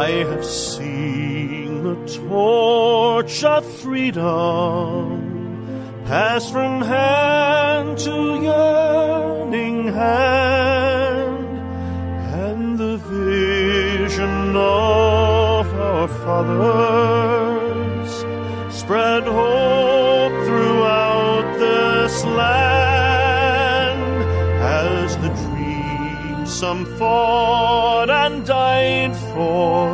I have seen the torch of freedom pass from hand to yearning hand, and the vision of our fathers spread hope throughout this land, as the dream some fought and died for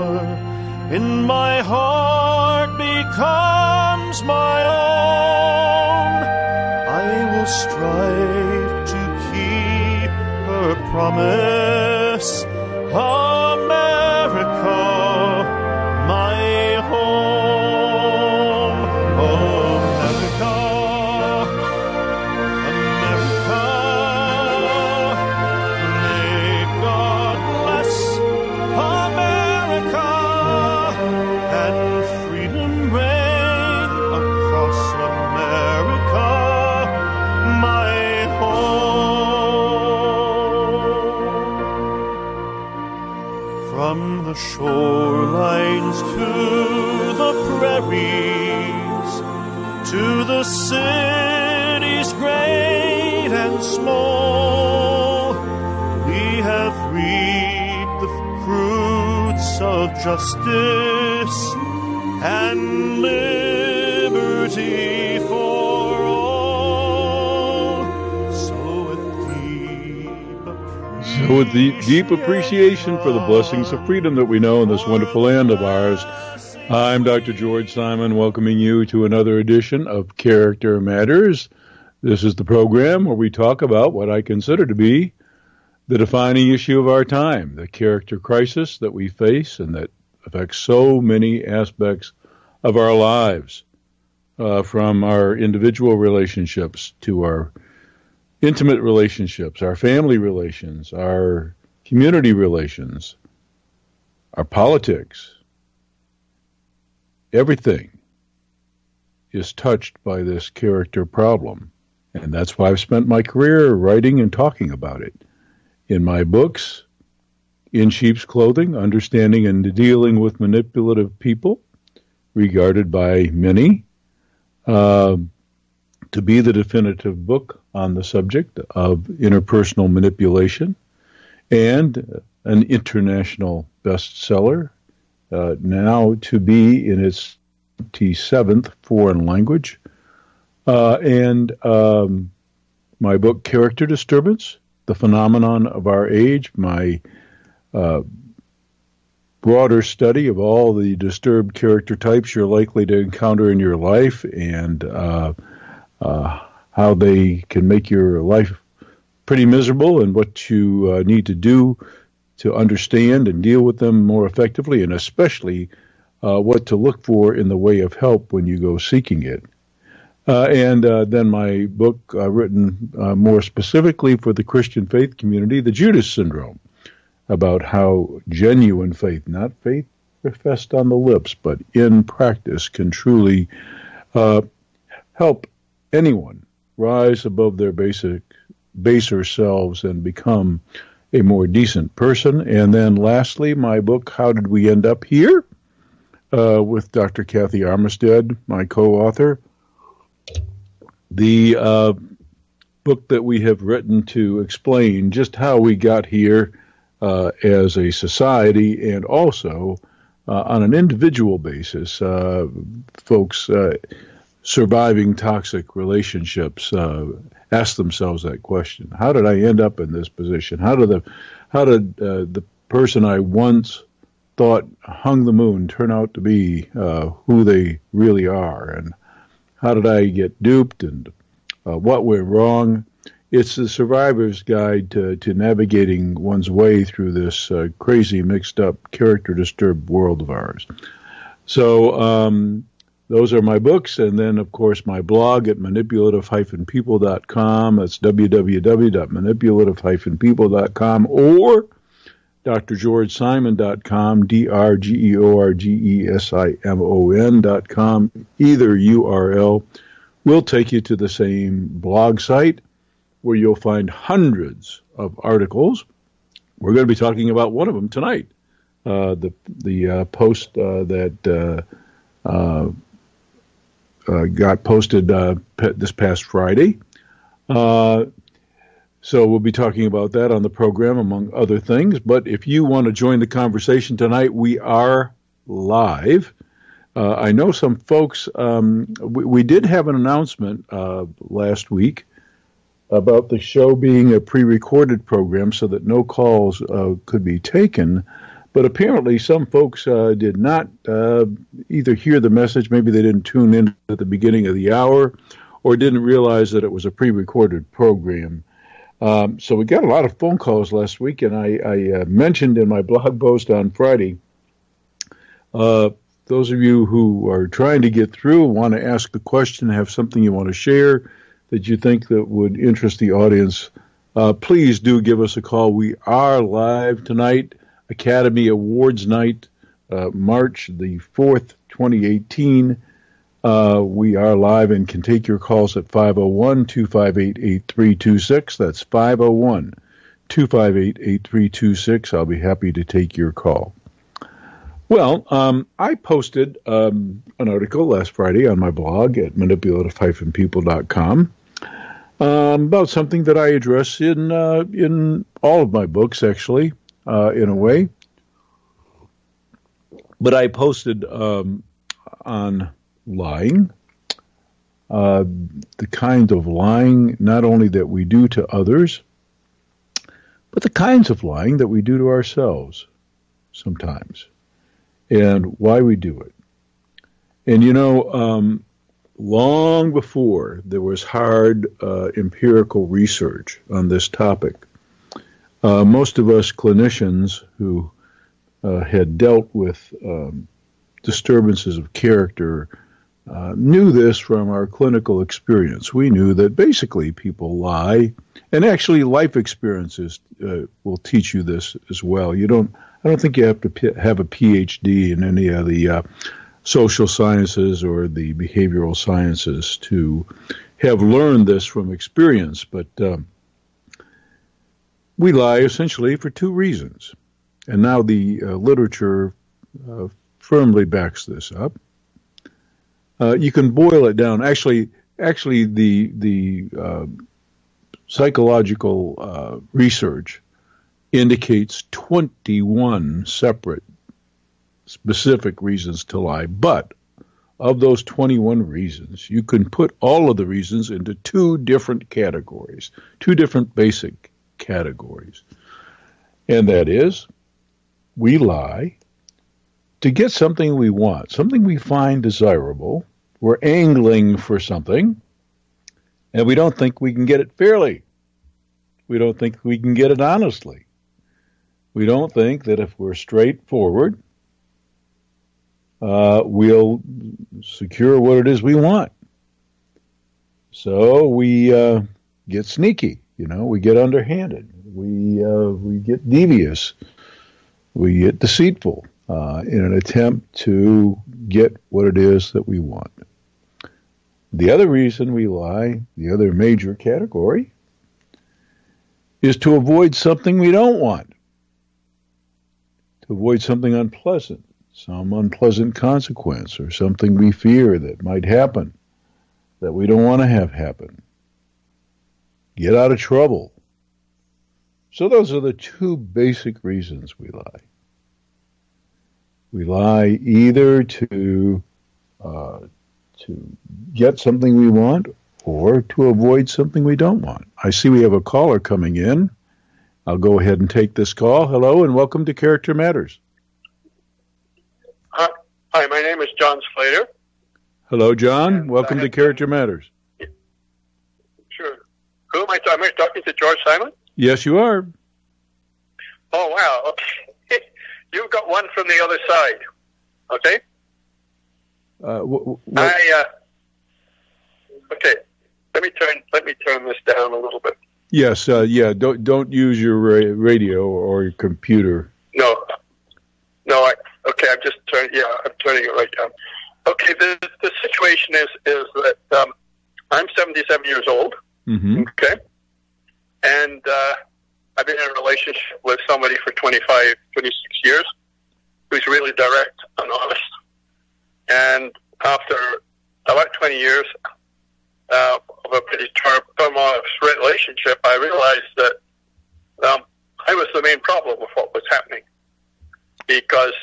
in my heart becomes my own. I will strive to keep her promise, America, my home. America, America, may God bless America, and freedom reign across America, my home. From the shorelines to the prairies, to the cities great and small, we have reaped the fruits of justice and liberty for all. So with deep appreciation for the blessings of freedom that we know in this wonderful land of ours, I'm Dr. George Simon, welcoming you to another edition of Character Matters. This is the program where we talk about what I consider to be the defining issue of our time, the character crisis that we face and that affects so many aspects of our lives, from our individual relationships to our intimate relationships, our family relations, our community relations, our politics. Everything is touched by this character problem, and that's why I've spent my career writing and talking about it. In my books, In Sheep's Clothing, Understanding and Dealing with Manipulative People, regarded by many to be the definitive book on the subject of interpersonal manipulation, and an international bestseller, now to be in its 27th foreign language, and my book, Character Disturbance, The Phenomenon of Our Age, my broader study of all the disturbed character types you're likely to encounter in your life, and how they can make your life pretty miserable, and what you need to do to understand and deal with them more effectively, and especially what to look for in the way of help when you go seeking it. And then my book, written more specifically for the Christian faith community, The Judas Syndrome, about how genuine faith, not faith professed on the lips, but in practice, can truly help anyone rise above their baser selves and become a more decent person. And then lastly, my book, How Did We End Up Here? With Dr. Kathy Armistead, my co-author. The book that we have written to explain just how we got here as a society, and also on an individual basis, folks surviving toxic relationships ask themselves that question: how did I end up in this position? How did the person I once thought hung the moon turn out to be who they really are? And how did I get duped, and what went wrong? It's the survivor's guide to navigating one's way through this crazy, mixed-up, character-disturbed world of ours. So those are my books, and then, of course, my blog at manipulative-people.com. That's www.manipulative-people.com, or drgeorgesimon.com, drgeorgesimon.com. Either URL will take you to the same blog site, where you'll find hundreds of articles. We're going to be talking about one of them tonight, the post that got posted this past Friday. So we'll be talking about that on the program, among other things. But if you want to join the conversation tonight, we are live. I know some folks, we did have an announcement last week about the show being a pre-recorded program so that no calls could be taken. But apparently some folks did not either hear the message, maybe they didn't tune in at the beginning of the hour, or didn't realize that it was a pre-recorded program. So we got a lot of phone calls last week, and I mentioned in my blog post on Friday, those of you who are trying to get through, want to ask a question, have something you want to share that you think that would interest the audience, please do give us a call. We are live tonight, Academy Awards night, March the 4th, 2018. We are live and can take your calls at 501-258-8326. That's 501-258-8326. I'll be happy to take your call. Well, I posted an article last Friday on my blog at manipulative-people.com about something that I address in all of my books, actually, in a way. But I posted on lying, the kind of lying not only that we do to others, but the kinds of lying that we do to ourselves sometimes, and why we do it. And long before there was hard empirical research on this topic, most of us clinicians who had dealt with disturbances of character knew this from our clinical experience. We knew that basically people lie, and actually life experiences will teach you this as well. I don't think you have to have a PhD in any of the social sciences or the behavioral sciences to have learned this from experience, but we lie essentially for two reasons. And now the literature firmly backs this up. You can boil it down. Actually, the psychological research indicates 21 separate specific reasons to lie. But of those 21 reasons, you can put all of the reasons into two different categories, two different basic categories. And that is, we lie to get something we want, something we find desirable. We're angling for something, and we don't think we can get it fairly. We don't think we can get it honestly. We don't think that if we're straightforward, we'll secure what it is we want. So we get sneaky, we get underhanded, we get devious, we get deceitful in an attempt to get what it is that we want. The other reason we lie, the other major category, is to avoid something we don't want, to avoid something unpleasant, some unpleasant consequence, or something we fear that might happen that we don't want to have happen. Get out of trouble. So those are the two basic reasons we lie. We lie either to get something we want or to avoid something we don't want. I see we have a caller coming in. I'll go ahead and take this call. Hello, and welcome to Character Matters. Hi, my name is John Slater. Hello, John. Welcome to Character Matters. Sure. Who am I talking? Am I talking to George Simon? Yes, you are. Oh, wow. Okay. You've got one from the other side. Okay? Okay. Let me turn this down a little bit. Yes, don't use your radio or your computer. No, I'm just turning it right down. Okay, the situation is that I'm 77 years old. Mm-hmm. Okay, and I've been in a relationship with somebody for 26 years. who's really direct and honest. And after about 20 years of a pretty turmoilous relationship, I realized that I was the main problem with what was happening, because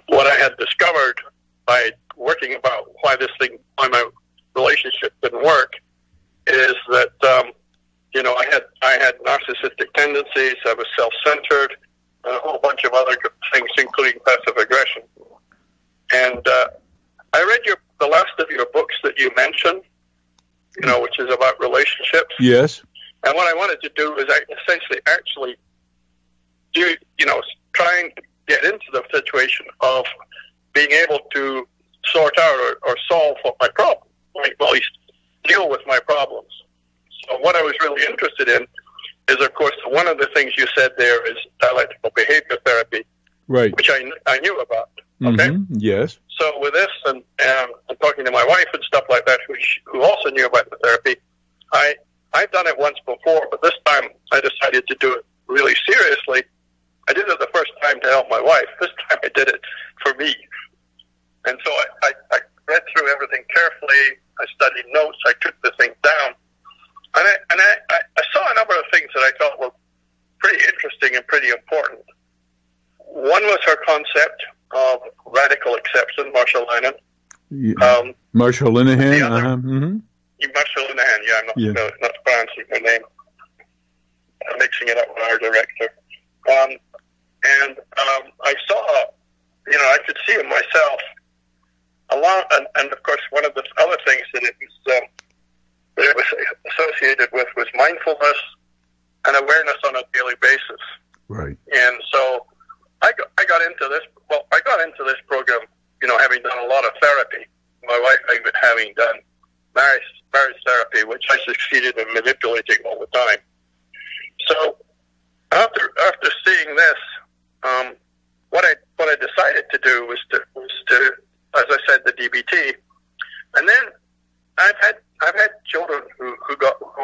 what I had discovered by working about why my relationship didn't work, is that I had narcissistic tendencies. I was self-centered, and a whole bunch of other things, including passive aggression. And I read the last of your books that you mentioned, which is about relationships. Yes. And what I wanted to do was essentially actually try and get into the situation of being able to sort out or solve what my problem, or at least deal with my problems. So what I was really interested in is, of course, one of the things you said there is dialectical behavior therapy, right? Which I knew about. Okay. Mm-hmm. Yes. So with this and talking to my wife and stuff like that, who also knew about the therapy, I've done it once before, but this time I decided to do it really seriously. I did it the first time to help my wife. This time I did it for me. And so I read through everything carefully. I studied notes. I took the thing down. And I saw a number of things that I thought were pretty interesting and pretty important. One was her concept of radical exception, Marsha Linehan. Yeah. Marsha Linehan. Marsha Linehan, I'm not pronouncing her name. I'm mixing it up with our director. I saw, I could see in myself a lot, and of course, one of the other things that it was associated with was mindfulness and awareness on a daily basis. Right. And so I got into this. Well, I got into this program, having done a lot of therapy. My wife having done marriage therapy, which I succeeded in manipulating all the time. So after seeing this, what I decided to do was to, as I said, the DBT, and then I've had children who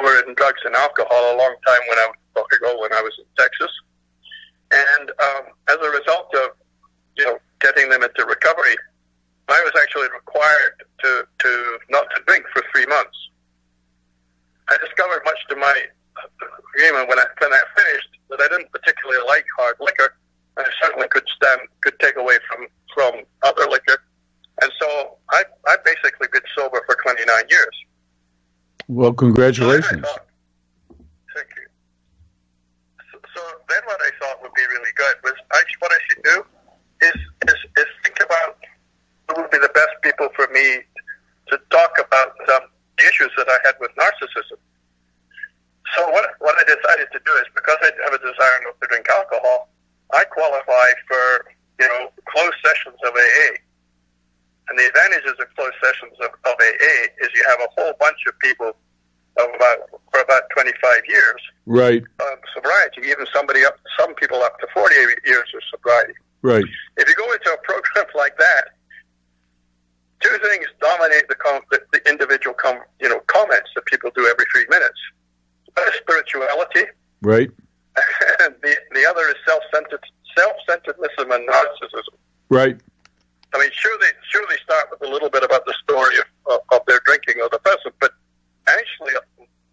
were in drugs and alcohol a long time when I was in Texas, and as a result of getting them into recovery, I was actually required to not to drink for 3 months. I discovered, much to my agreement, when I finished, that I didn't particularly like hard liquor, and I certainly could take away from other liquor, and so I've basically been sober for 29 years. Well, congratulations. Thank you. So then what I thought would be really good was what I should do is think about who would be the best people for me to talk about the issues that I had with narcissism. So what I decided to do is, because I have a desire not to drink alcohol, I qualify for closed sessions of AA. And the advantages of closed sessions of AA is you have a whole bunch of people for about 25 years. Right. Sobriety, even some people up to 48 years of sobriety. Right. If you go into a program like that, two things dominate the individual comments that people do every 3 minutes. One is spirituality. Right. And the other is self-centeredness and narcissism. Right. I mean, sure they start with a little bit about the story of their drinking or the person, but actually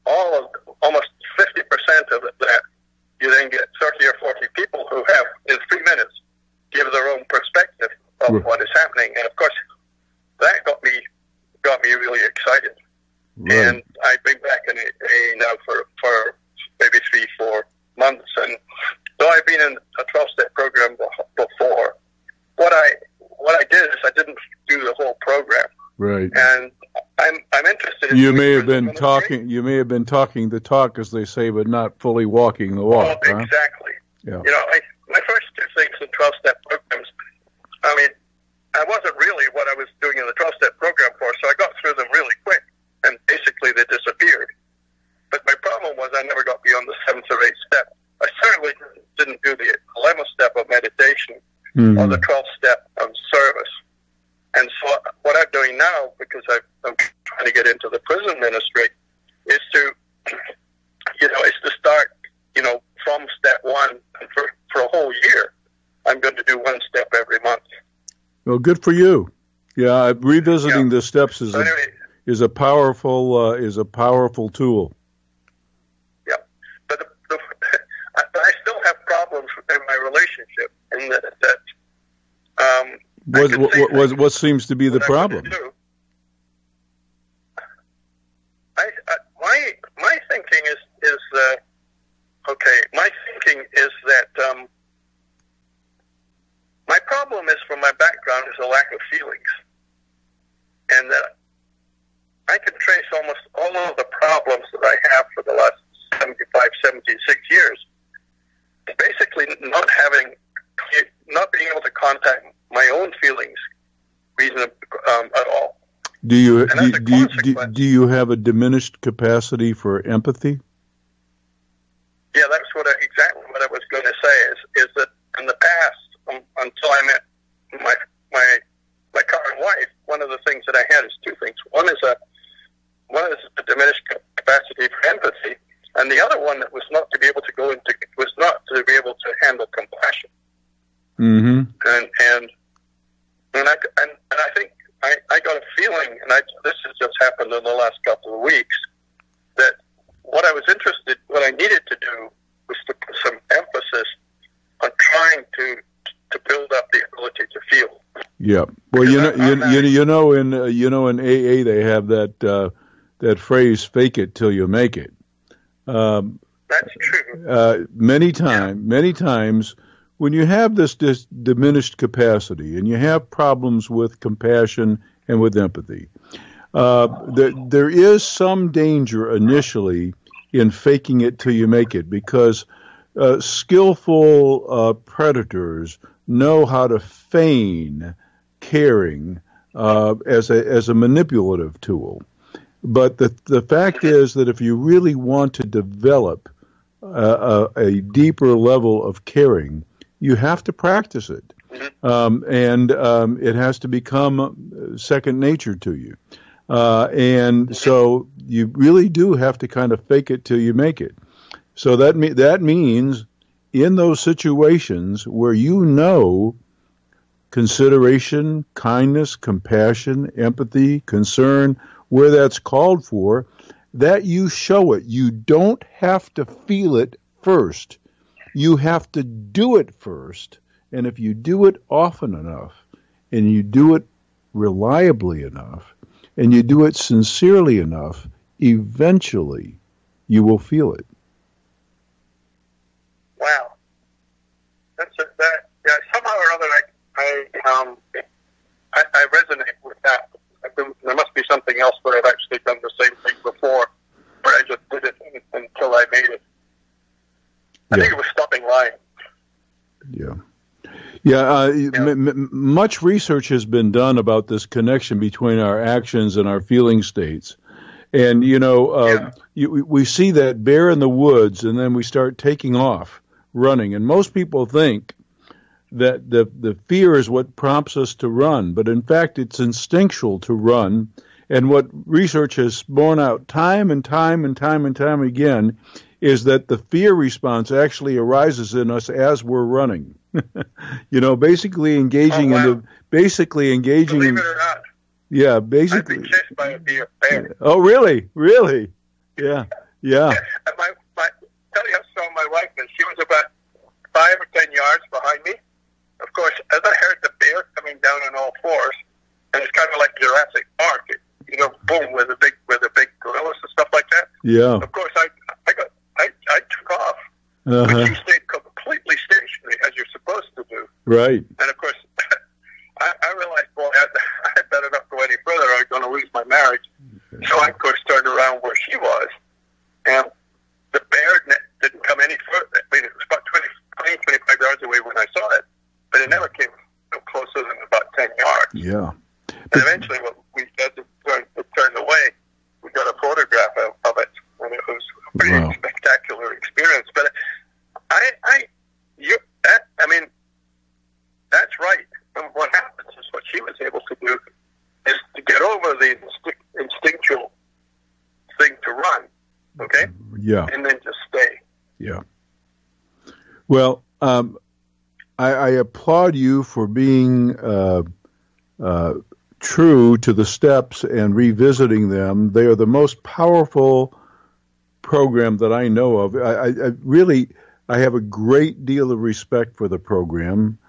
almost 50% of that, you then get 30 or 40 people who have, in 3 minutes, give their own perspective of what is happening. And of course, that got me really excited. Right. And I've been back in AA now for maybe 3-4 months. And so I've been in a 12-step program before. What I did is I didn't do the whole program. Right. And I'm interested in... You may have been talking the talk, as they say, but not fully walking the walk. Well, exactly. Yeah. My first two things in 12-step programs, I mean, I wasn't really what I was doing in the 12-step program for, so I got through them really quick, and basically they disappeared. But my problem was I never got beyond the 7th or 8th step. I certainly didn't do the 11th step of meditation or the 12th step of service. And so what I'm doing now, because I'm trying to get into the prison ministry, is to start, from step 1 for a whole year. I'm going to do one Well, good for you. Yeah, revisiting the steps is a powerful tool. Yeah, but I still have problems in my relationship, and what seems to be the problem? My thinking is okay. My thinking is that my problem is, from my background, is a lack of feelings, and that I can trace almost all of the problems that I have for the last 76 years. Basically, not being able to contact my own feelings at all. Do you have a diminished capacity for empathy? Yeah, that's exactly what I was going to say. Is that in the past, until I met my current wife, one of the things that I had is two things. One is a diminished capacity for empathy, and the other one that was not to be able to handle compassion. Mm-hmm. And I think I got a feeling, and this has just happened in the last couple of weeks, that what I needed to do was to put some emphasis on trying to build up the ability to feel. Yeah. Well, in AA they have that phrase, "Fake it till you make it." That's true. Many times, when you have this diminished capacity and you have problems with compassion and with empathy, there is some danger initially in faking it till you make it, because skillful predators know how to feign caring as a manipulative tool. But the fact is that if you really want to develop a deeper level of caring, you have to practice it. And it has to become second nature to you. And so you really do have to kind of fake it till you make it. So that means in those situations where you know consideration, kindness, compassion, empathy, concern, where that's called for, that you show it. You don't have to feel it first. You have to do it first. And if you do it often enough, and you do it reliably enough, and you do it sincerely enough, eventually you will feel it. Wow. Somehow or other I resonate with that. There must be something else where I've actually done the same thing before, where I just did it until I made it. I think it was stopping lying. Much research has been done about this connection between our actions and our feeling states. And, we see that bear in the woods, and then we start taking off, running. And most people think that the fear is what prompts us to run. But, in fact, it's instinctual to run. And what research has borne out time and time again is that the fear response actually arises in us as we're running. Basically engaging Believe it or not. Yeah, basically. I've been chased by a bear. Oh, really? Really? Yeah. And tell you how strong my wife is. She was about 5 or 10 yards behind me. Of course, as I heard the bear coming down on all fours, and it's kind of like Jurassic Park, boom, with the big gorillas and stuff like that. Yeah. Of course, I took off, but she stayed completely stationary, as you're supposed to do. Right. And of course, I realized, boy, I better not go any further, or I'm going to lose my marriage. Okay. So I, of course, turned around where she was, and the bear didn't come any further. I mean, it was about 25 yards away when I saw it, but it never came closer than about 10 yards. Yeah. And eventually, what we did, it turned away. We got a photograph of it, and it was a pretty spectacular experience. But that's right. And what happens is what she was able to do is to get over the instinctual thing to run, okay? Yeah. And then just stay. Yeah. Well, I applaud you for being true to the steps and revisiting them. They are the most powerful program that I know of. I have a great deal of respect for the program,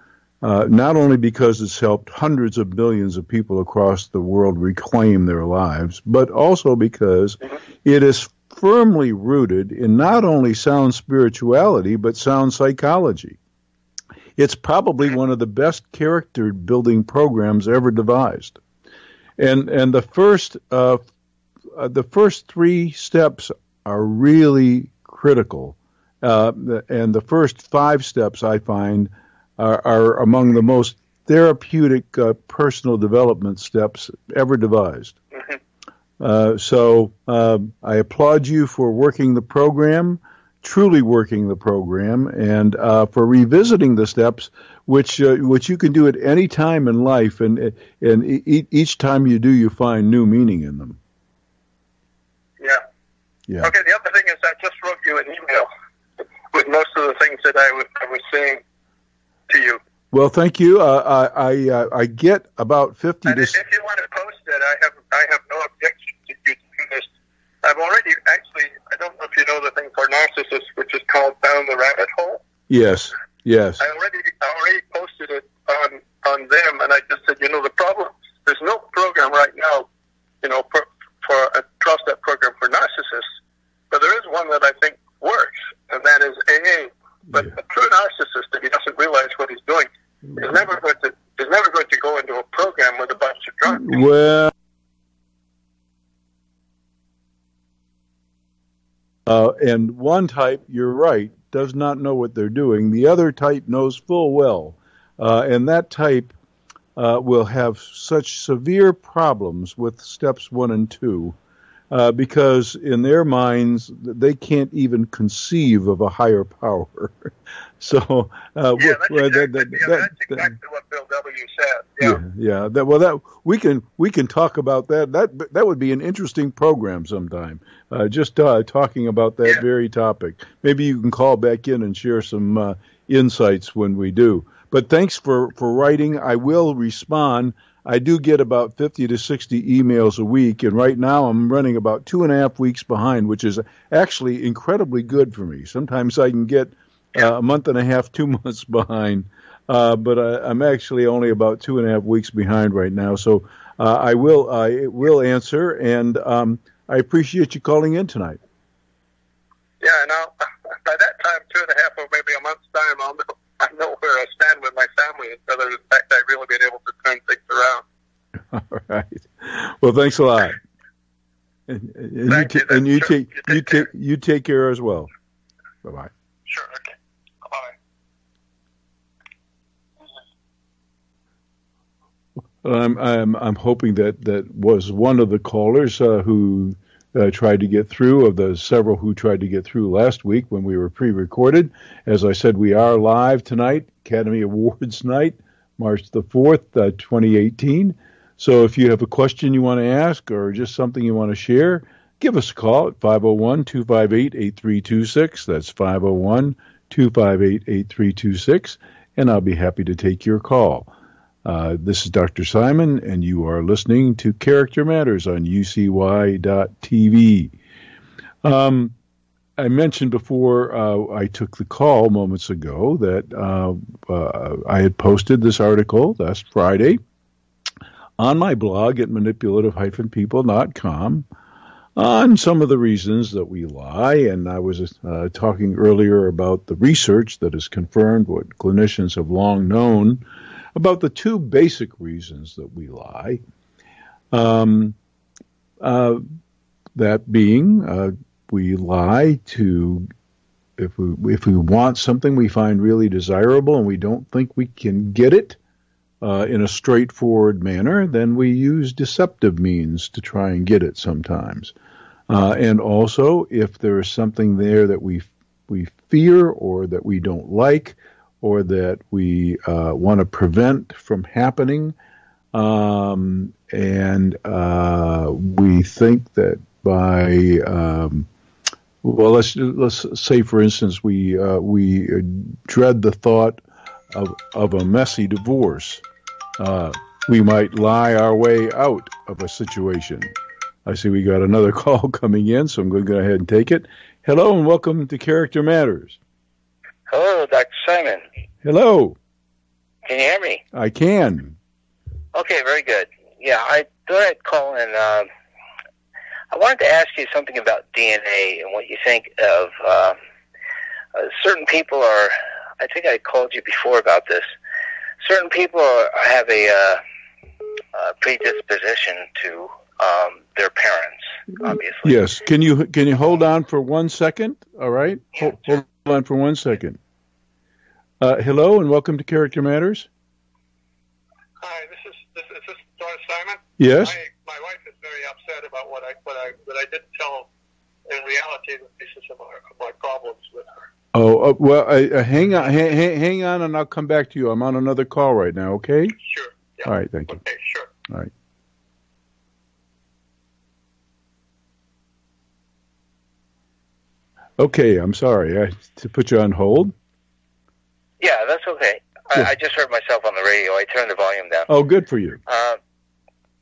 not only because it's helped hundreds of millions of people across the world reclaim their lives, but also because it is firmly rooted in not only sound spirituality, but sound psychology. It's probably one of the best character building programs ever devised. And the first 3 steps are really critical. And the first 5 steps, I find, are among the most therapeutic personal development steps ever devised. So I applaud you for working the program, truly working the program, and for revisiting the steps, which you can do at any time in life, and each time you do, you find new meaning in them. Yeah. Okay, the other thing is I just wrote you an email with most of the things that I was saying to you. Well, thank you. I get about 50 and to... if you want to post it, I have no objection to you doing this. I've already, actually, I don't know if you know the thing for narcissists, which is called Down the Rabbit Hole. Yes. I already posted it on them, and I just said, the problem, there's no program right now, for a 12-step program for narcissists, but there is one that I think works, and that is AA. But a true narcissist, if he doesn't realize what he's doing, is never going to go into a program with a bunch of drunks. Well, and one type, you're right, does not know what they're doing. The other type knows full well, and that type will have such severe problems with steps 1 and 2 because in their minds they can't even conceive of a higher power. So that's exactly what Bill W. said. We can talk about that. That would be an interesting program sometime. Just talking about that very topic. Maybe you can call back in and share some insights when we do. But thanks for writing. I will respond. I do get about 50 to 60 emails a week, and right now I'm running about 2.5 weeks behind, which is actually incredibly good for me. Sometimes I can get a month and a half, 2 months behind, but I'm actually only about 2.5 weeks behind right now. So I will answer, and I appreciate you calling in tonight. Yeah, and by that time, 2.5 or maybe a month's time, I know where I stand with my family, and whether in fact I've really been able to turn things around. All right. Well, thanks a lot. And you take care as well. Bye-bye. Sure. Okay. Bye. I'm hoping that was one of the callers who tried to get through, of the several who tried to get through last week when we were pre-recorded. As I said, we are live tonight, Academy Awards night, March the 4th, 2018. So if you have a question you want to ask or just something you want to share, give us a call at 501-258-8326. That's 501-258-8326, and I'll be happy to take your call. This is Dr. Simon, and you are listening to Character Matters on UCY.TV. I mentioned before I took the call moments ago that I had posted this article last Friday on my blog at manipulative-people.com on some of the reasons that we lie, and I was talking earlier about the research that has confirmed what clinicians have long known about the 2 basic reasons that we lie. That being, we lie to, if we want something we find really desirable and we don't think we can get it in a straightforward manner, then we use deceptive means to try and get it sometimes. And also, if there is something there that we fear or that we don't like, or that we want to prevent from happening, and we think that by let's say, for instance, we dread the thought of a messy divorce. We might lie our way out of a situation. I see we got another call coming in, so I'm going to go ahead and take it. Hello and welcome to Character Matters. Hello, Dr. Simon. Hello. Can you hear me? I can. Okay, very good. Yeah, I thought I'd call in. I wanted to ask you something about DNA and what you think of certain people are, I think I called you before about this, certain people have a predisposition to their parents, obviously. Yes. Can you hold on for 1 second? All right. Yeah, hold on for 1 second. Hello and welcome to Character Matters. Hi, this is Dr. Simon. Yes. My wife is very upset about what I didn't tell in reality the basis of my problems with her. Oh, well, hang on, and I'll come back to you. I'm on another call right now, okay? Sure. Yeah. All right, thank you. Okay, sure. All right. Okay, I'm sorry to put you on hold. Yeah, that's okay. Yeah. I just heard myself on the radio. I turned the volume down. Oh, good for you.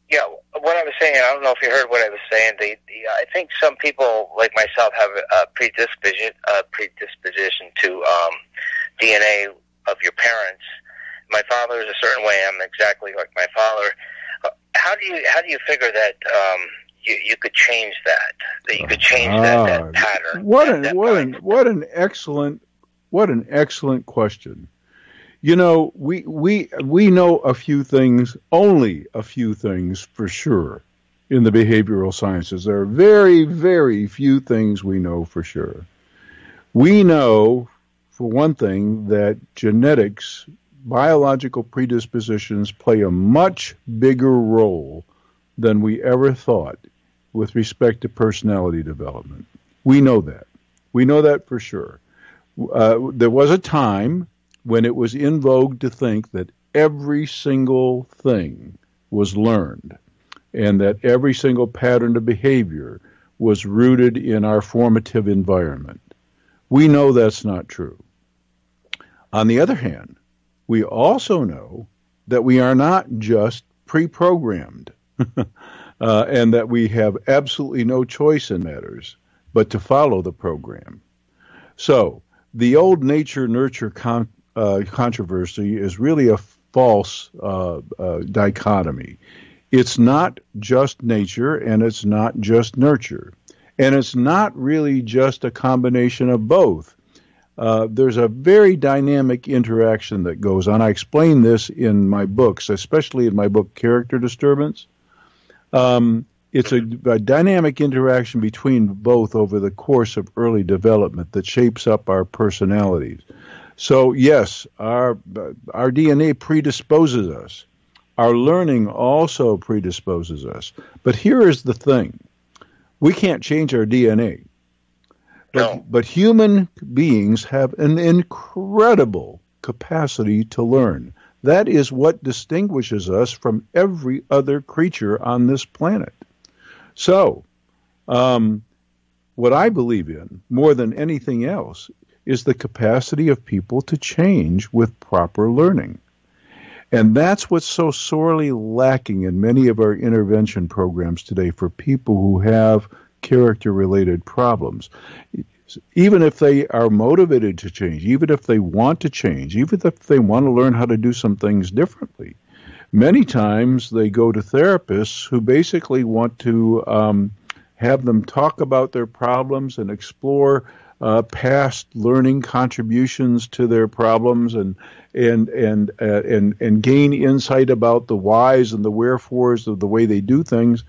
Yeah, what I was saying, I don't know if you heard what I was saying. I think some people, like myself, have a predisposition to DNA of your parents. My father is a certain way. I'm exactly like my father. How do you figure that you could change that? That you could change that pattern? What an excellent question. You know, we know a few things, only a few things for sure in the behavioral sciences. There are very, very few things we know for sure. We know, for one thing, that genetics, biological predispositions play a much bigger role than we ever thought with respect to personality development. We know that. We know that for sure. There was a time when it was in vogue to think that every single thing was learned and that every single pattern of behavior was rooted in our formative environment. We know that's not true. On the other hand, we also know that we are not just pre-programmed and that we have absolutely no choice in matters but to follow the program. So the old nature-nurture controversy is really a false dichotomy. It's not just nature and it's not just nurture. And it's not really just a combination of both. There's a very dynamic interaction that goes on. I explain this in my books, especially in my book, Character Disturbance. It's a dynamic interaction between both over the course of early development that shapes up our personalities. So yes, our DNA predisposes us. Our learning also predisposes us. But here is the thing. We can't change our DNA. But human beings have an incredible capacity to learn. That is what distinguishes us from every other creature on this planet. So, what I believe in, more than anything else, is the capacity of people to change with proper learning. And that's what's so sorely lacking in many of our intervention programs today for people who have character-related problems. Even if they are motivated to change, even if they want to change, even if they want to learn how to do some things differently, many times they go to therapists who basically want to have them talk about their problems and explore past learning contributions to their problems and gain insight about the whys and the wherefores of the way they do things.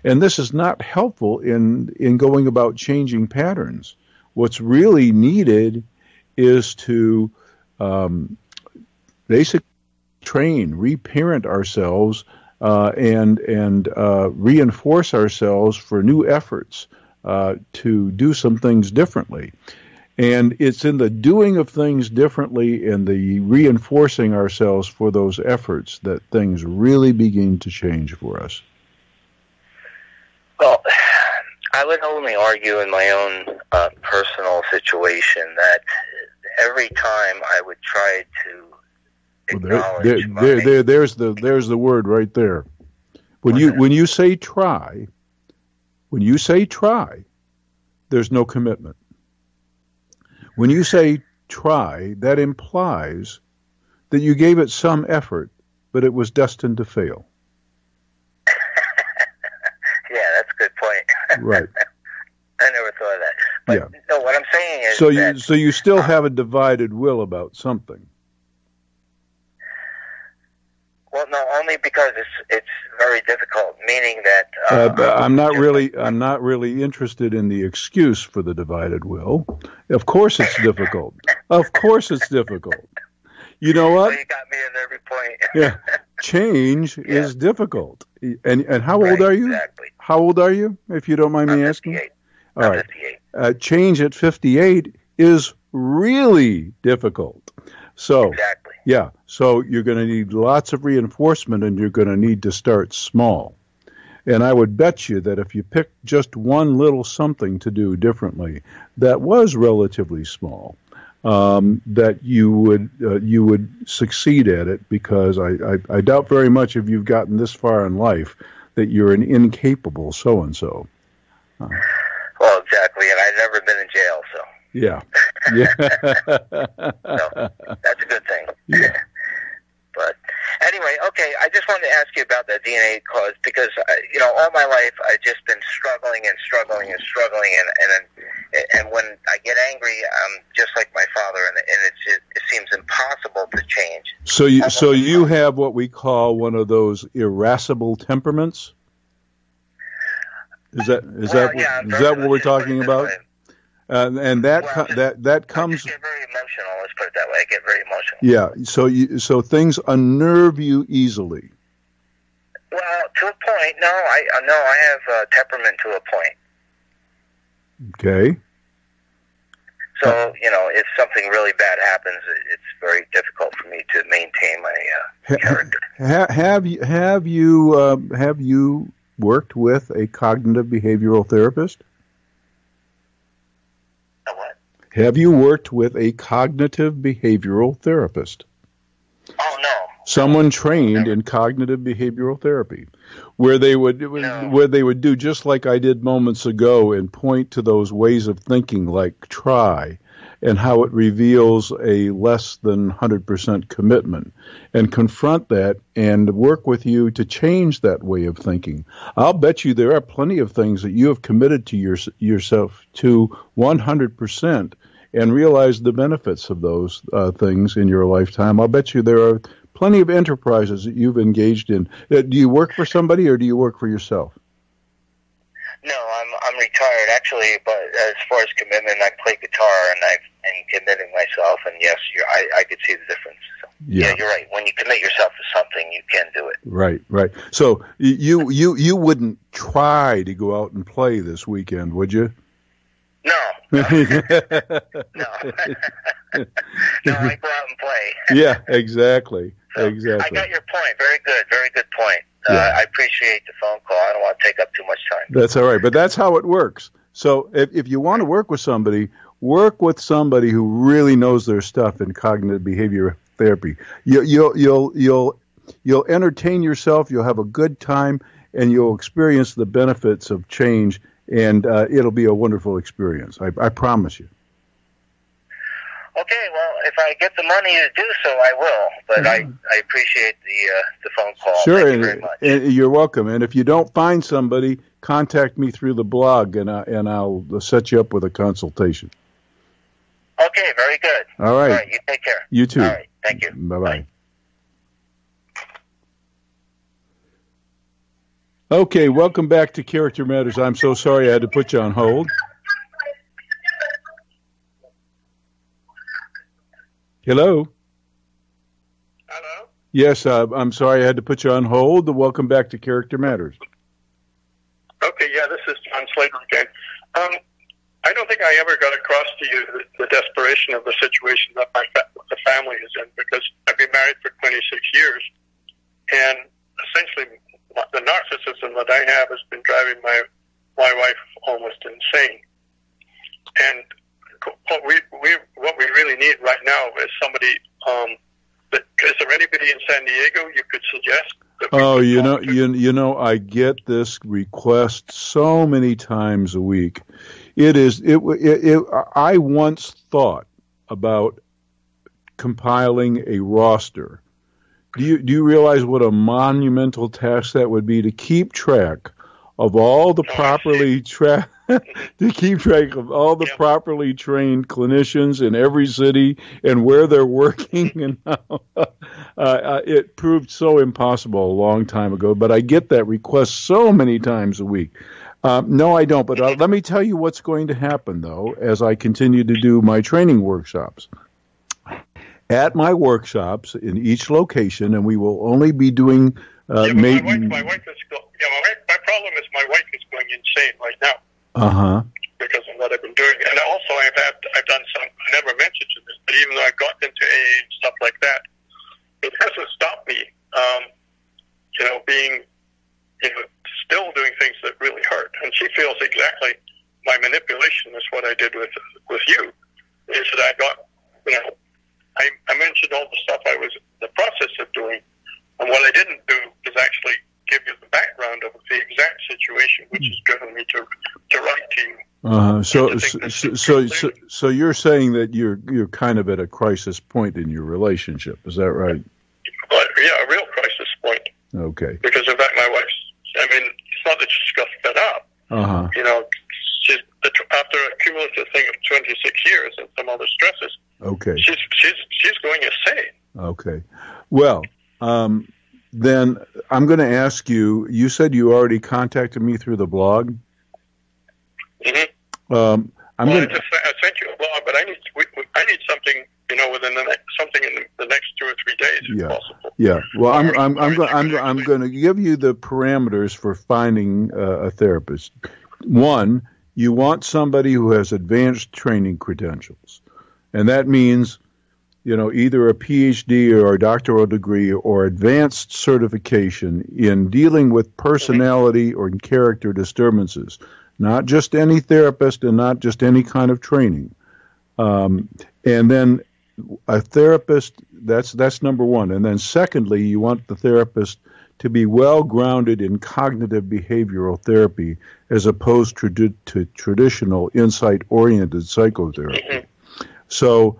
And this is not helpful in going about changing patterns. What's really needed is to basically train, reparent ourselves, and reinforce ourselves for new efforts to do some things differently. And it's in the doing of things differently and the reinforcing ourselves for those efforts that things really begin to change for us. Well, I would only argue in my own personal situation that every time I would try to there's the word right there. When you say try, there's no commitment. When you say try, that implies that you gave it some effort, but it was destined to fail. Yeah, that's a good point. Right. I never thought of that. But yeah. No, what I'm saying is so you still have a divided will about something. Well, no, only because it's very difficult. Meaning that I'm not really interested in the excuse for the divided will. Of course, it's difficult. Of course, it's difficult. You know what? Well, you got me at every point. Yeah, change is difficult. And how old are you? Exactly. How old are you, if you don't mind me asking? 58. All right. Change at 58 is really difficult. So, exactly. Yeah. So you're going to need lots of reinforcement, and you're going to need to start small. And I would bet you that if you picked just one little something to do differently that was relatively small, that you would succeed at it, because I doubt very much if you've gotten this far in life that you're an incapable so-and-so. Well, exactly, and I've never been in jail, so. Yeah. So, that's a good thing. Yeah. But anyway, okay, I just wanted to ask you about the DNA cause, because, all my life I've just been struggling, and when I get angry, I'm just like my father, and it seems impossible to change. So you have what we call one of those irascible temperaments? Is that what we're talking about? And that comes. I just get very emotional. Let's put it that way. I get very emotional. Yeah. So things unnerve you easily. Well, to a point. No, I have temperament to a point. Okay. So if something really bad happens, it's very difficult for me to maintain my character. Have you worked with a cognitive behavioral therapist? A what? Have you worked with a cognitive behavioral therapist? Oh, no. Someone trained in cognitive behavioral therapy, where they would do just like I did moments ago and point to those ways of thinking like try, and how it reveals a less than 100% commitment, and confront that and work with you to change that way of thinking. I'll bet you there are plenty of things that you have committed to yourself to 100% and realized the benefits of those things in your lifetime. I'll bet you there are plenty of enterprises that you've engaged in. Do you work for somebody, or do you work for yourself? No, I'm retired actually, but as far as commitment, I play guitar and I'm committing myself, and yes, I could see the difference. So, yeah, you're right. When you commit yourself to something, you can do it. Right. So you wouldn't try to go out and play this weekend, would you? No. No, I go out and play. Yeah, exactly. So exactly. I got your point. Very good point. Yeah. I appreciate the phone call. I don't want to take up too much time. That's all right, but that's how it works. So if you want to work with somebody who really knows their stuff in cognitive behavior therapy. You'll entertain yourself. You'll have a good time, and you'll experience the benefits of change. And it'll be a wonderful experience. I promise you. Okay, well, if I get the money to do so, I will. But I appreciate the phone call. Sure, Thank you very much. And you're welcome. And if you don't find somebody, contact me through the blog, and I'll set you up with a consultation. Okay, very good. All right. All right, you take care. You too. All right, thank you. Bye-bye. Okay, welcome back to Character Matters. I'm so sorry I had to put you on hold. Hello? Hello? Yes, I'm sorry I had to put you on hold. Welcome back to Character Matters. Okay, yeah, this is John Slater again. I don't think I ever got across to you the desperation of the situation that the family is in, because I've been married for 26 years, and essentially the narcissism that I have has been driving my wife almost insane. And what we really need right now is somebody that Is there anybody in San Diego you could suggest? Oh, you know, I get this request so many times a week. I once thought about compiling a roster. Do you realize what a monumental task that would be to keep track of all the properly properly trained clinicians in every city and where they're working? And it proved so impossible a long time ago. But I get that request so many times a week. No, I don't. But let me tell you what's going to happen, though, as I continue to do my training workshops. At my workshops in each location, and we will only be doing. My problem is my wife is going insane right now. Because of what I've been doing, and also I've done some. I never mentioned to this, but even though I've gotten into AA and stuff like that, it hasn't stopped me. Being still doing things that really hurt, and she feels exactly my manipulation is what I did with you. Is that I got I mentioned all the stuff I was in the process of doing, and what I didn't do is actually give you the background of the exact situation which has driven me to write to you. So you're saying that you're kind of at a crisis point in your relationship, is that right? But, yeah, a real crisis point. Okay. Because of that, my wife's. I mean, it's not that she's got fed up. She's after a cumulative thing of 26 years and some other stresses. Okay. She's going insane. Okay. Well, then I'm going to ask you. You said you already contacted me through the blog. Mm-hmm. I sent you a blog, but I need something. Within something in the next 2 or 3 days, if possible. Yeah. Well, I'm going to give you the parameters for finding a therapist. One, you want somebody who has advanced training credentials, and that means, either a PhD or a doctoral degree or advanced certification in dealing with personality or character disturbances. Not just any therapist and not just any kind of training. And then a therapist, that's number one. And then secondly, you want the therapist to be well-grounded in cognitive behavioral therapy as opposed to traditional insight-oriented psychotherapy. Mm-hmm. So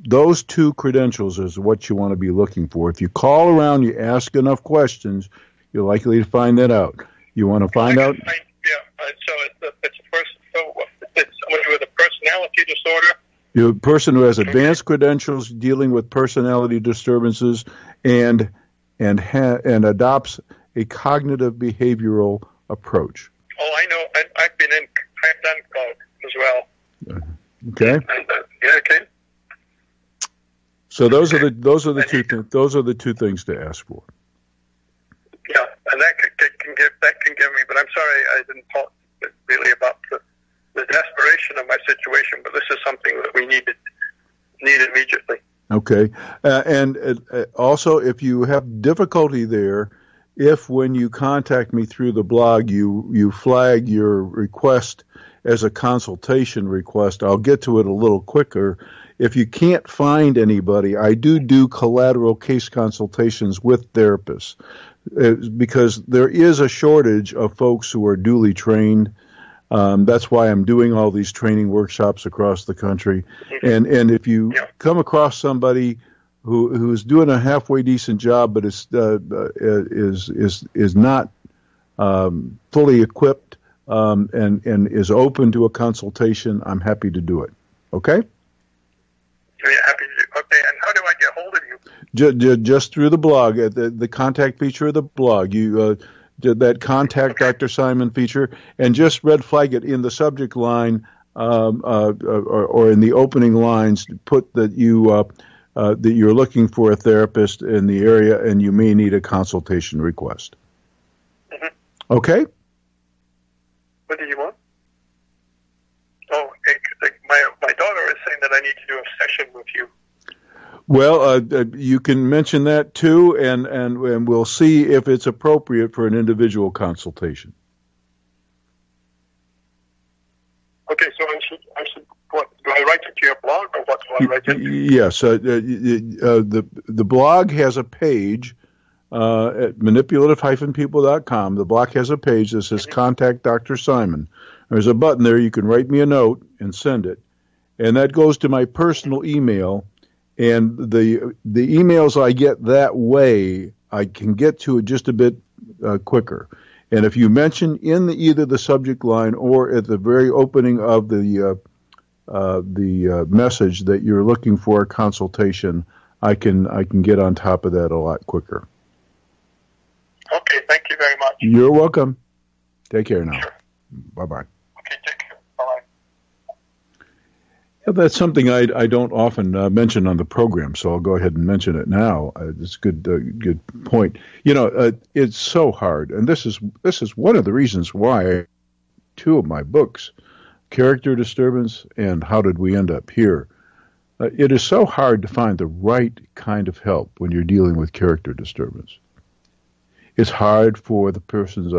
those two credentials is what you want to be looking for. If you call around, you ask enough questions, you're likely to find that out. You want to find out? It's somebody with a personality disorder. You're a person who has advanced credentials dealing with personality disturbances and adopts a cognitive behavioral approach. Oh, I know. I've done COG as well. Okay. Okay. So those are the two things to ask for. Yeah, and that can give me. But I'm sorry, I didn't talk really about the desperation of my situation. But this is something that we need immediately. Okay, and also if you have difficulty there, if when you contact me through the blog you flag your request as a consultation request, I'll get to it a little quicker. If you can't find anybody, I do collateral case consultations with therapists because there is a shortage of folks who are duly trained. That's why I'm doing all these training workshops across the country. And if you come across somebody who's doing a halfway decent job but is not fully equipped and is open to a consultation, I'm happy to do it. Okay? Yeah, happy to do. Okay, and how do I get hold of you? Just through the blog, the contact feature of the blog. You that contact Dr. Simon feature, and just red flag it in the subject line or in the opening lines. Put that that you're looking for a therapist in the area, and you may need a consultation request. Mm-hmm. Okay. What do you want? Oh, my daughter is saying that I need to do a session with you. Well, you can mention that too, and we'll see if it's appropriate for an individual consultation. Okay, so I should what? Do I write it to your blog or what do Yes, the blog has a page at manipulative-people.com. The blog has a page that says Contact Dr. Simon. There's a button there. You can write me a note and send it, and that goes to my personal email. And the emails I get that way, I can get to it just a bit quicker. And if you mention in either the subject line or at the very opening of the message that you're looking for a consultation, I can get on top of that a lot quicker. Okay, thank you very much. You're welcome. Take care now. Sure. Bye-bye. Okay, take care. Bye-bye. Yeah, that's something I don't often mention on the program, so I'll go ahead and mention it now. It's a good point. It's so hard, and this is one of the reasons why two of my books, Character Disturbance and How Did We End Up Here, it is so hard to find the right kind of help when you're dealing with character disturbance. It's hard for the persons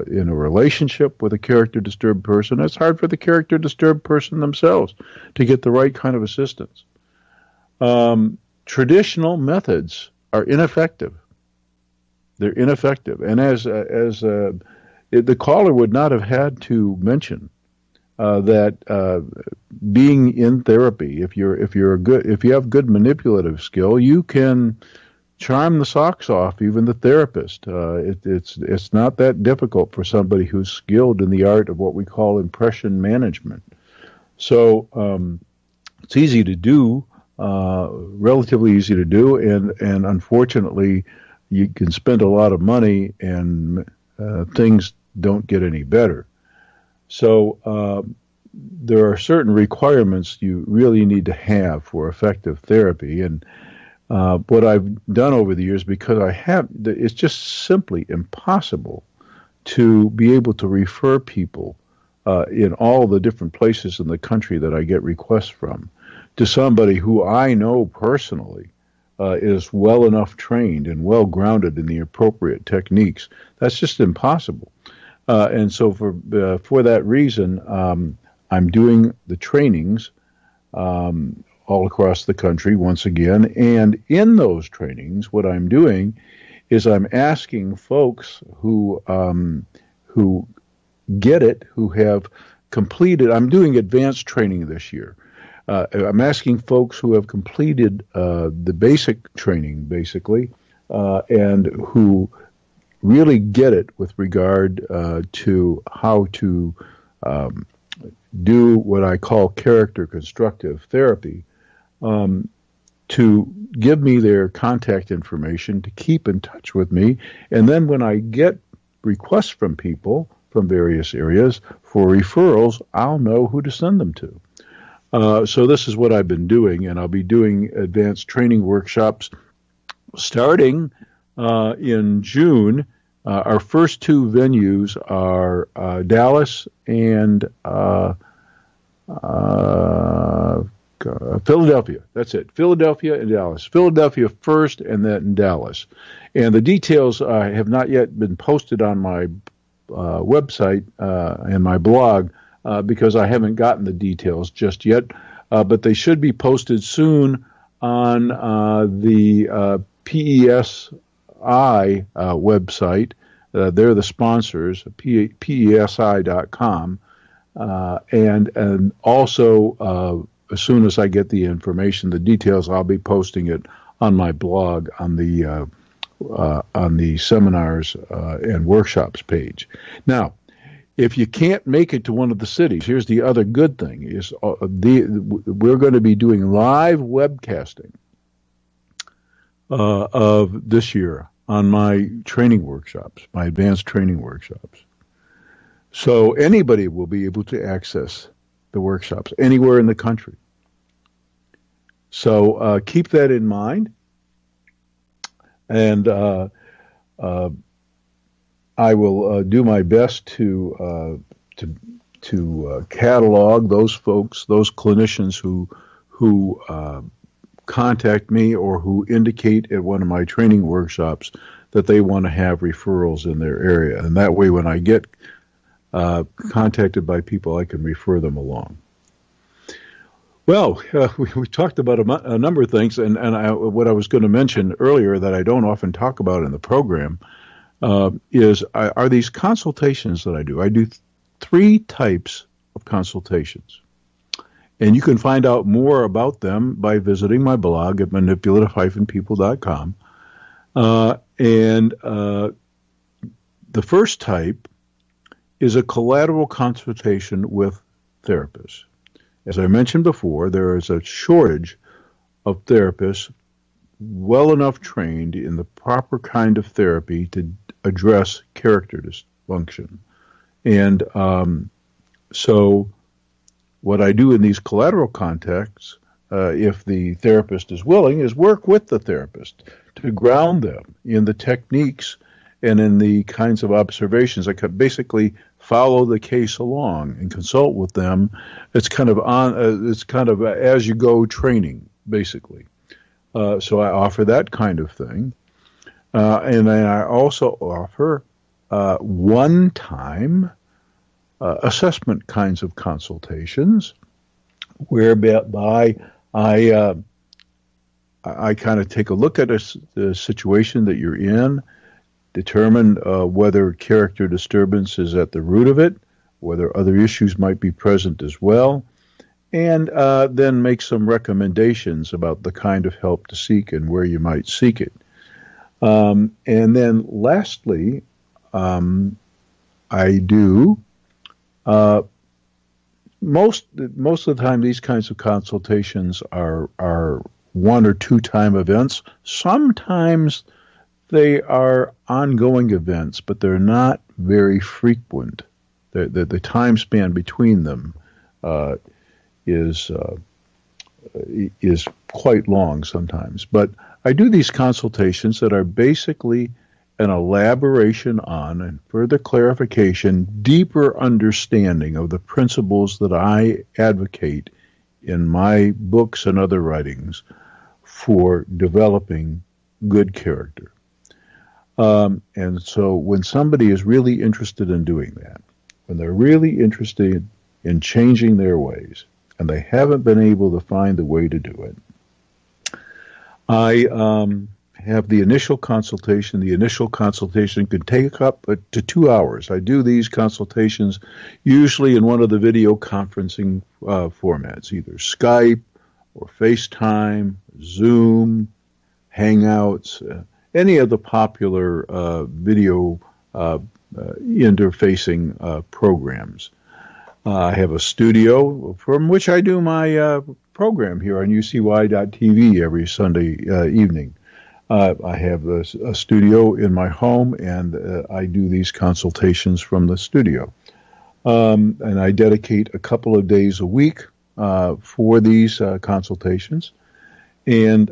in a relationship with a character disturbed person. It's hard for the character disturbed person themselves to get the right kind of assistance. Traditional methods are ineffective. They're ineffective, and as the caller would not have had to mention that being in therapy, if you have good manipulative skill, you can charm the socks off even the therapist. It's not that difficult for somebody who's skilled in the art of what we call impression management. So it's easy to do, relatively easy to do, and unfortunately you can spend a lot of money and things don't get any better. So there are certain requirements you really need to have for effective therapy, and what I've done over the years, because it's just simply impossible to be able to refer people in all the different places in the country that I get requests from to somebody who I know personally is well enough trained and well grounded in the appropriate techniques. That's just impossible. And so for that reason, I'm doing the trainings all across the country once again. And in those trainings, what I'm doing is I'm asking folks who get it, who have completed. I'm doing advanced training this year. I'm asking folks who have completed the basic training, basically, and who really get it with regard to how to do what I call character constructive therapy, to give me their contact information, to keep in touch with me, and then when I get requests from people from various areas for referrals, I'll know who to send them to. So this is what I've been doing, and I'll be doing advanced training workshops starting in June. Our first two venues are Dallas and Philadelphia. That's it. Philadelphia and Dallas. Philadelphia first and then Dallas. And the details have not yet been posted on my website and my blog because I haven't gotten the details just yet. But they should be posted soon on the PESI website. They're the sponsors, PESI.com. And also, as soon as I get the information, the details, I'll be posting it on my blog on the seminars and workshops page. Now, if you can't make it to one of the cities, here's the other good thing: is we're going to be doing live webcasting of this year on my training workshops, my advanced training workshops. So anybody will be able to access the workshops anywhere in the country. So keep that in mind. And I will do my best to catalog those folks, those clinicians who contact me or who indicate at one of my training workshops that they want to have referrals in their area. And that way, when I get contacted by people, I can refer them along. Well, we talked about a number of things, and what I was going to mention earlier that I don't often talk about in the program are these consultations that I do. I do three types of consultations, and you can find out more about them by visiting my blog at manipulative-people.com. The first type is a collateral consultation with therapists. As I mentioned before, there is a shortage of therapists well enough trained in the proper kind of therapy to address character dysfunction. And so what I do in these collateral contexts, if the therapist is willing, is work with the therapist to ground them in the techniques and in the kinds of observations. I could basically follow the case along and consult with them. It's kind of as you go training, basically. So I offer that kind of thing, and then I also offer one-time assessment kinds of consultations, whereby I kind of take a look at the situation that you're in, determine whether character disturbance is at the root of it, whether other issues might be present as well, and then make some recommendations about the kind of help to seek and where you might seek it. And then lastly, I do most of the time these kinds of consultations are 1 or 2 time events. Sometimes they are ongoing events, but they're not very frequent. The time span between them is quite long sometimes. But I do these consultations that are basically an elaboration on and further clarification, deeper understanding of the principles that I advocate in my books and other writings for developing good character. And so when somebody is really interested in doing that, when they're really interested in changing their ways, and they haven't been able to find the way to do it, I have the initial consultation. The initial consultation can take up to 2 hours. I do these consultations usually in one of the video conferencing formats, either Skype or FaceTime, Zoom, Hangouts, any of the popular video interfacing programs. I have a studio from which I do my program here on UCY.tv every Sunday evening. I have a studio in my home, and I do these consultations from the studio. And I dedicate a couple of days a week for these consultations. And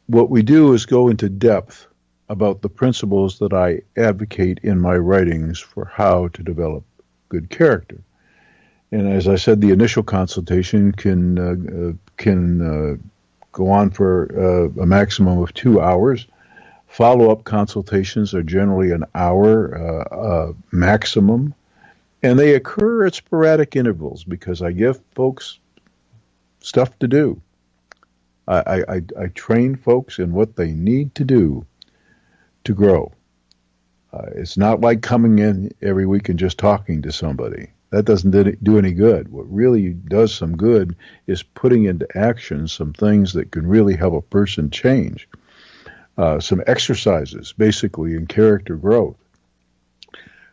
what we do is go into depth about the principles that I advocate in my writings for how to develop good character. And as I said, the initial consultation can go on for a maximum of 2 hours. Follow-up consultations are generally an hour maximum, and they occur at sporadic intervals because I give folks stuff to do. I train folks in what they need to do to grow. It's not like coming in every week and just talking to somebody. That doesn't do any good. What really does some good is putting into action some things that can really help a person change. Some exercises, basically, in character growth.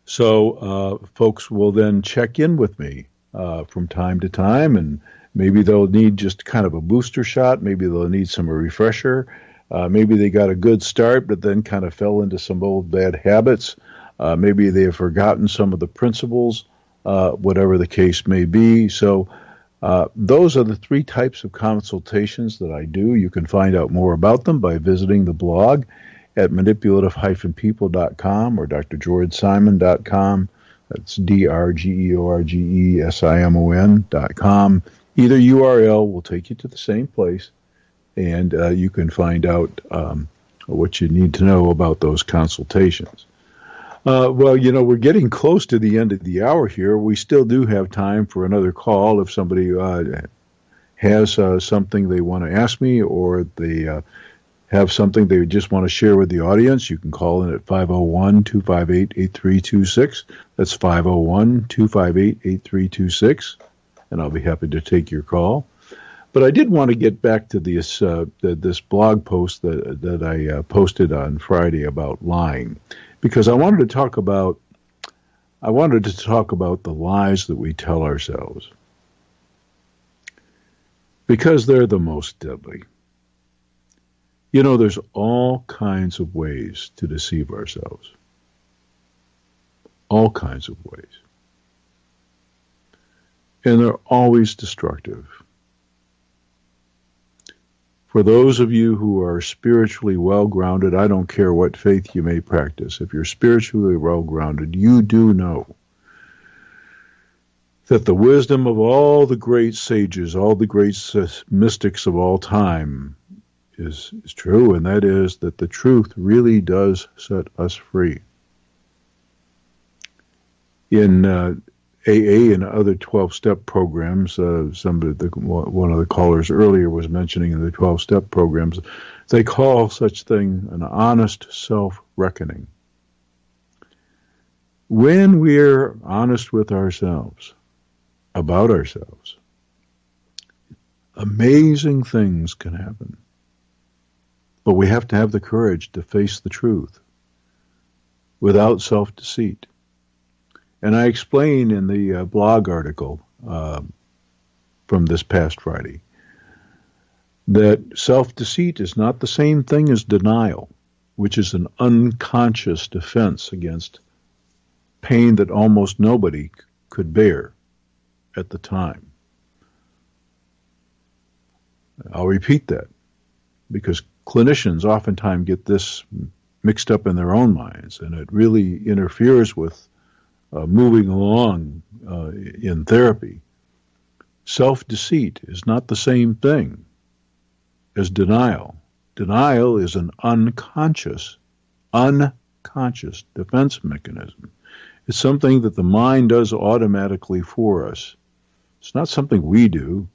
So folks will then check in with me from time to time, and maybe they'll need just kind of a booster shot. Maybe they'll need some refresher. Maybe they got a good start, but then kind of fell into some old bad habits. Maybe they have forgotten some of the principles, whatever the case may be. So those are the 3 types of consultations that I do. You can find out more about them by visiting the blog at manipulative-people.com or drgeorgesimon.com. That's drgeorgesimon.com. Either URL will take you to the same place, and you can find out what you need to know about those consultations. Well, we're getting close to the end of the hour here. We still do have time for another call if somebody has something they want to ask me, or they have something they just want to share with the audience. You can call in at 501-258-8326. That's 501-258-8326, and I'll be happy to take your call. But I did want to get back to this this blog post that I posted on Friday about lying, because I wanted to talk about the lies that we tell ourselves, because they're the most deadly. There's all kinds of ways to deceive ourselves. All kinds of ways. And they're always destructive. For those of you who are spiritually well-grounded, I don't care what faith you may practice. If you're spiritually well-grounded, you do know that the wisdom of all the great sages, all the great mystics of all time is true, and that is that the truth really does set us free. In AA and other 12-step programs, one of the callers earlier was mentioning in the 12-step programs, they call such thing an honest self-reckoning. When we're honest with ourselves, about ourselves, amazing things can happen. But we have to have the courage to face the truth without self-deceit. And I explain in the blog article from this past Friday that self-deceit is not the same thing as denial, which is an unconscious defense against pain that almost nobody could bear at the time. I'll repeat that, because clinicians oftentimes get this mixed up in their own minds, and it really interferes with moving along in therapy. Self-deceit is not the same thing as denial. Denial is an unconscious defense mechanism. It's something that the mind does automatically for us. It's not something we do.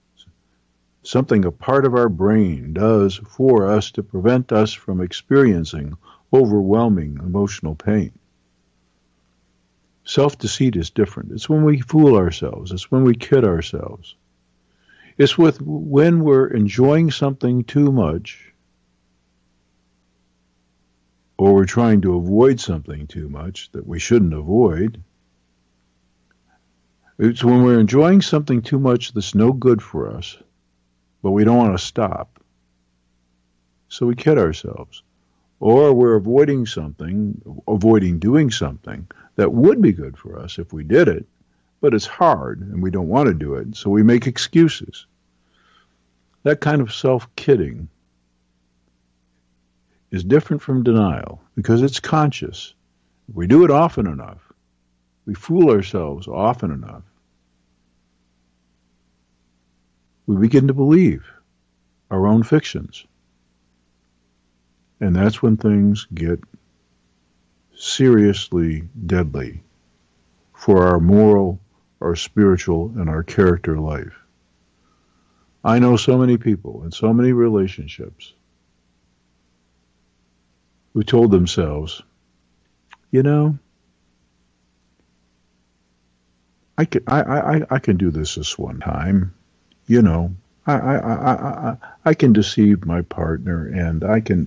Something a part of our brain does for us to prevent us from experiencing overwhelming emotional pain. Self-deceit is different. It's when we fool ourselves. It's when we kid ourselves. It's when we're enjoying something too much, or we're trying to avoid something too much that we shouldn't avoid. It's when we're enjoying something too much that's no good for us, but we don't want to stop. So we kid ourselves. Or we're avoiding doing something that would be good for us if we did it, but it's hard and we don't want to do it, so we make excuses. That kind of self-kidding is different from denial because it's conscious. If we do it often enough, we fool ourselves often enough, we begin to believe our own fictions. And that's when things get seriously deadly for our moral, our spiritual, and our character life. I know so many people in so many relationships who told themselves, I can do this one time. I can deceive my partner, and I can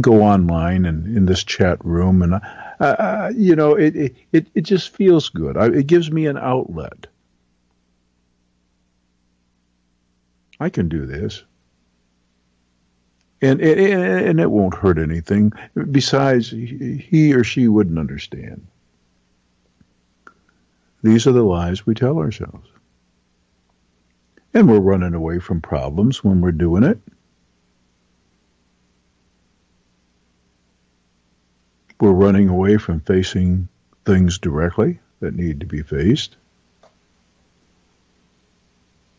go online and in this chat room, and it just feels good. It gives me an outlet. I can do this, and it won't hurt anything. Besides, he or she wouldn't understand. These are the lies we tell ourselves. And we're running away from problems when we're doing it. We're running away from facing things directly that need to be faced.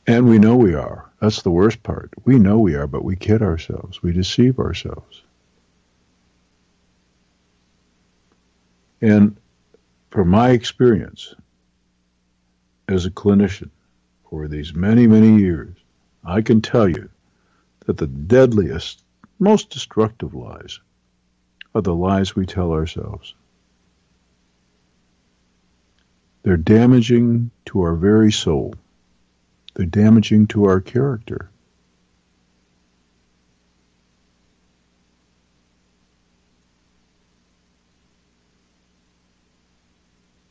And we know we are. That's the worst part. We know we are, but we kid ourselves. We deceive ourselves. And from my experience as a clinician for these many, many years, I can tell you that the deadliest, most destructive lies are the lies we tell ourselves. They're damaging to our very soul. They're damaging to our character.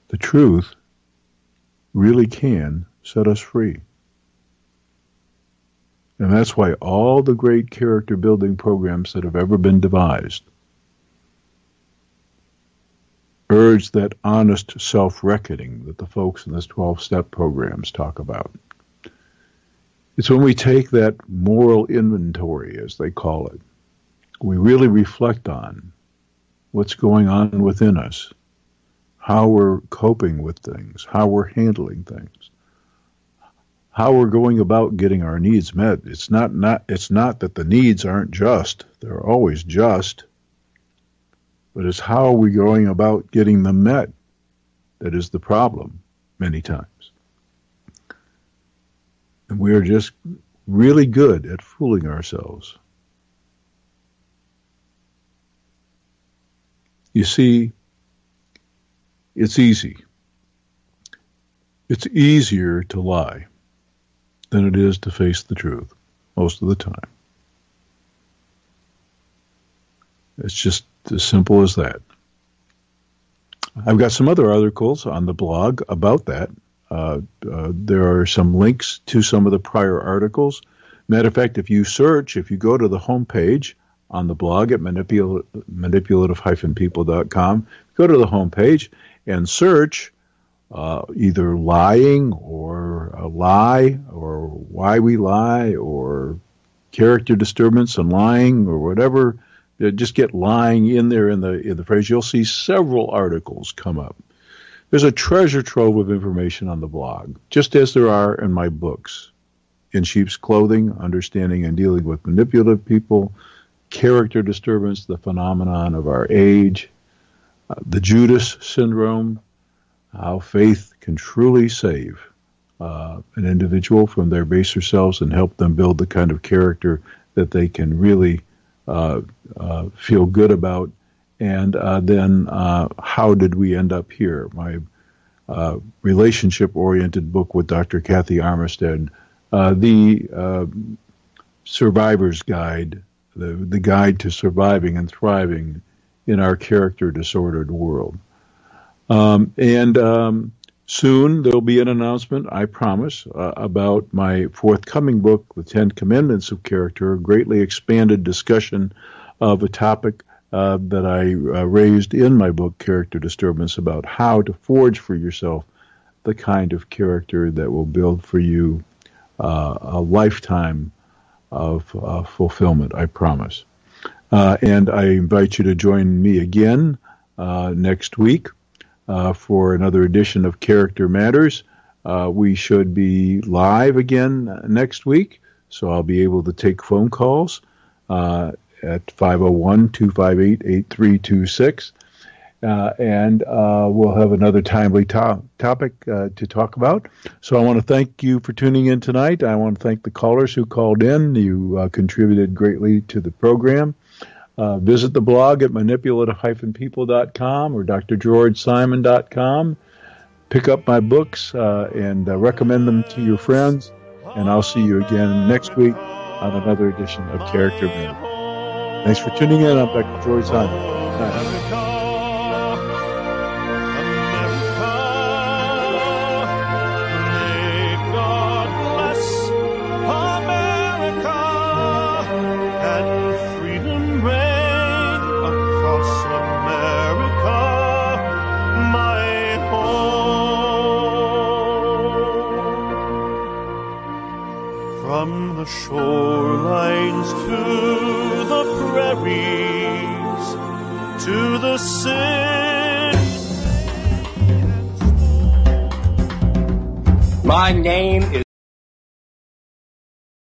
The truth really can set us free. And that's why all the great character building programs that have ever been devised urge that honest self-reckoning that the folks in this 12-step programs talk about. It's when we take that moral inventory, as they call it, we really reflect on what's going on within us, how we're coping with things, how we're handling things, how we're going about getting our needs met. It's not that the needs aren't just. They're always just. But it's how we're going about getting them met that is the problem many times. And we are just really good at fooling ourselves. You see, it's easy. It's easier to lie than it is to face the truth most of the time. It's just as simple as that. I've got some other articles on the blog about that. There are some links to some of the prior articles. Matter of fact, if you go to the homepage on the blog at manipulative-people.com, go to the homepage and search either lying or a lie or why we lie or character disturbance and lying or whatever. Just get lying in there in the phrase. You'll see several articles come up. There's a treasure trove of information on the blog, just as there are in my books. In Sheep's Clothing, Understanding and Dealing with Manipulative People, Character Disturbance, the Phenomenon of Our Age, the Judas Syndrome, how faith can truly save an individual from their baser selves and help them build the kind of character that they can really feel good about. And then how did we end up here? My relationship-oriented book with Dr. Kathy Armistead, the Survivor's Guide, the Guide to Surviving and Thriving in Our Character-Disordered World. Soon there'll be an announcement, I promise, about my forthcoming book, The 10 Commandments of Character, a greatly expanded discussion of a topic that I raised in my book, Character Disturbance, about how to forge for yourself the kind of character that will build for you a lifetime of fulfillment, I promise. And I invite you to join me again next week for another edition of Character Matters. We should be live again next week, so I'll be able to take phone calls at 501-258-8326. And we'll have another timely topic to talk about. So I want to thank you for tuning in tonight. I want to thank the callers who called in. You contributed greatly to the program. Visit the blog at manipulative-people.com or drgeorgesimon.com. Pick up my books and recommend them to your friends. And I'll see you again next week on another edition of Character Matters. Thanks for tuning in. I'm Dr. George Simon. Bye. Shorelines to the prairies, to the sea. My name is